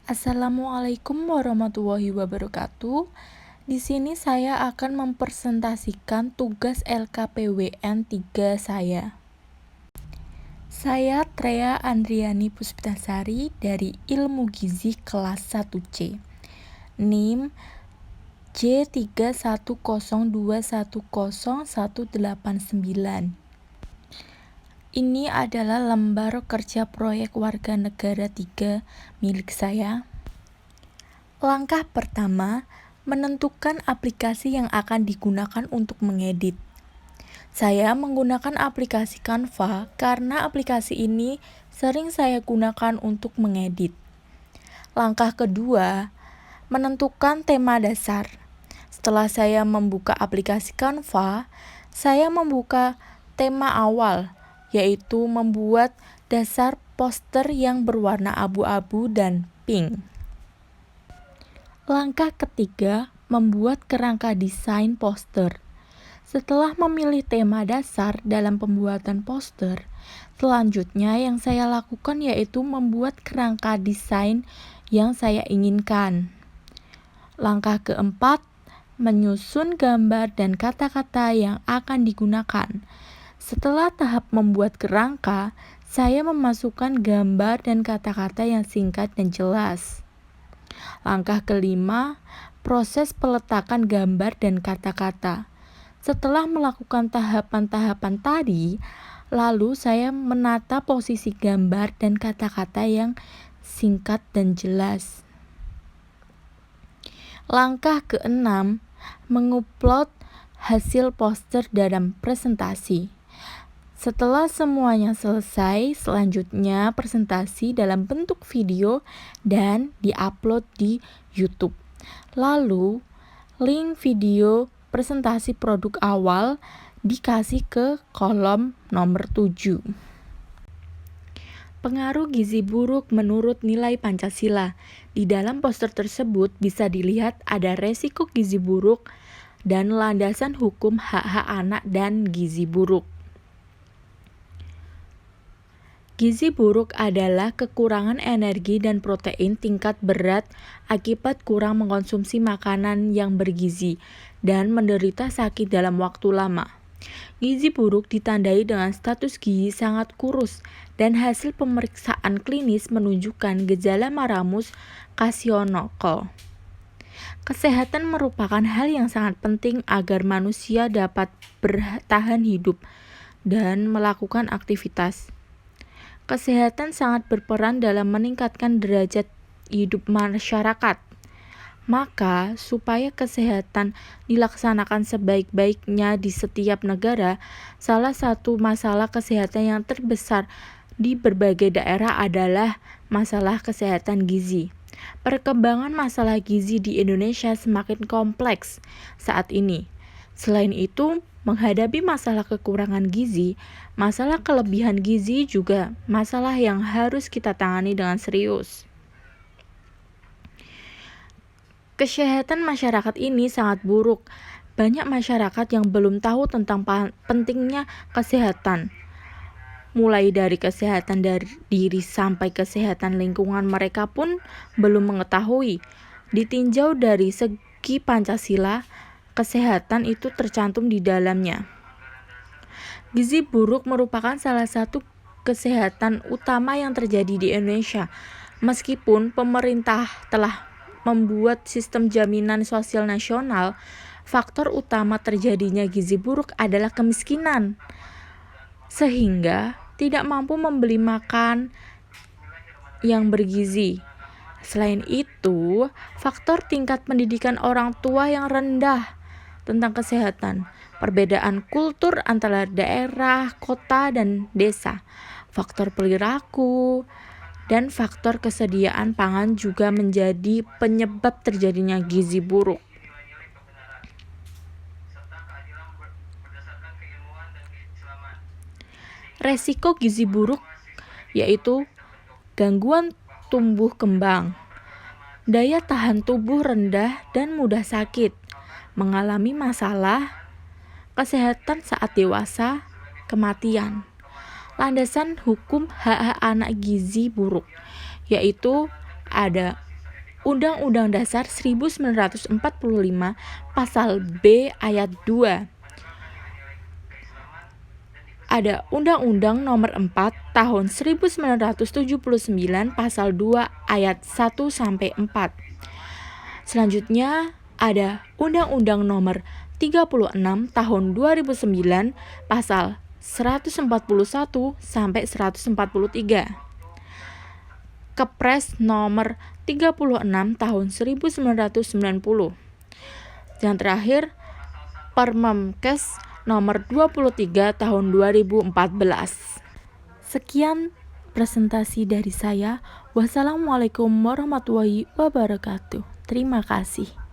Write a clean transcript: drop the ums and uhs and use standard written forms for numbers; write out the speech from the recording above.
Assalamualaikum warahmatullahi wabarakatuh. Di sini saya akan mempresentasikan tugas LKPWN 3 saya. Saya Trea Andriani Puspitasari dari Ilmu Gizi kelas 1C. NIM J310210189. Ini adalah lembar kerja proyek warga negara 3 milik saya. Langkah pertama, menentukan aplikasi yang akan digunakan untuk mengedit. Saya menggunakan aplikasi Canva karena aplikasi ini sering saya gunakan untuk mengedit. Langkah kedua, menentukan tema dasar. Setelah saya membuka aplikasi Canva, saya membuka tema awal, yaitu membuat dasar poster yang berwarna abu-abu dan pink. Langkah ketiga, membuat kerangka desain poster. Setelah memilih tema dasar dalam pembuatan poster, selanjutnya yang saya lakukan yaitu membuat kerangka desain yang saya inginkan. Langkah keempat, menyusun gambar dan kata-kata yang akan digunakan. Setelah tahap membuat kerangka, saya memasukkan gambar dan kata-kata yang singkat dan jelas. Langkah kelima, proses peletakan gambar dan kata-kata. Setelah melakukan tahapan-tahapan tadi, lalu saya menata posisi gambar dan kata-kata yang singkat dan jelas. Langkah keenam, mengupload hasil poster dalam presentasi. Setelah semuanya selesai, selanjutnya presentasi dalam bentuk video dan diupload di YouTube. Lalu, link video presentasi produk awal dikasih ke kolom nomor 7. Pengaruh gizi buruk menurut nilai Pancasila. Di dalam poster tersebut bisa dilihat ada resiko gizi buruk dan landasan hukum hak-hak anak dan gizi buruk. Gizi buruk adalah kekurangan energi dan protein tingkat berat akibat kurang mengkonsumsi makanan yang bergizi dan menderita sakit dalam waktu lama. Gizi buruk ditandai dengan status gizi sangat kurus dan hasil pemeriksaan klinis menunjukkan gejala Maramus Kwashiorkor. Kesehatan merupakan hal yang sangat penting agar manusia dapat bertahan hidup dan melakukan aktivitas. Kesehatan sangat berperan dalam meningkatkan derajat hidup masyarakat. Maka, supaya kesehatan dilaksanakan sebaik-baiknya di setiap negara, salah satu masalah kesehatan yang terbesar di berbagai daerah adalah masalah kesehatan gizi. Perkembangan masalah gizi di Indonesia semakin kompleks saat ini. Selain itu, menghadapi masalah kekurangan gizi, masalah kelebihan gizi juga masalah yang harus kita tangani dengan serius. Kesehatan masyarakat ini sangat buruk. Banyak masyarakat yang belum tahu tentang pentingnya kesehatan. Mulai dari kesehatan dari diri sampai kesehatan lingkungan mereka pun belum mengetahui. Ditinjau dari segi Pancasila, kesehatan itu tercantum di dalamnya. Gizi buruk merupakan salah satu kesehatan utama yang terjadi di Indonesia. Meskipun pemerintah telah membuat sistem jaminan sosial nasional, faktor utama terjadinya gizi buruk adalah kemiskinan, sehingga tidak mampu membeli makan yang bergizi. Selain itu, faktor tingkat pendidikan orang tua yang rendah tentang kesehatan, perbedaan kultur antara daerah, kota, dan desa, faktor perilaku, dan faktor kesediaan pangan juga menjadi penyebab terjadinya gizi buruk. Resiko gizi buruk yaitu gangguan tumbuh kembang, daya tahan tubuh rendah dan mudah sakit, mengalami masalah kesehatan saat dewasa, kematian. Landasan hukum hak-hak anak gizi buruk, yaitu ada Undang-Undang Dasar 1945 Pasal B Ayat 2. Ada Undang-Undang Nomor 4 Tahun 1979 Pasal 2 Ayat 1-4. Selanjutnya ada Undang-Undang Nomor 36 Tahun 2009 Pasal 141 sampai 143. Kepres Nomor 36 Tahun 1990. Yang terakhir, Permemkes Nomor 23 Tahun 2014. Sekian presentasi dari saya. Wassalamualaikum warahmatullahi wabarakatuh. Terima kasih.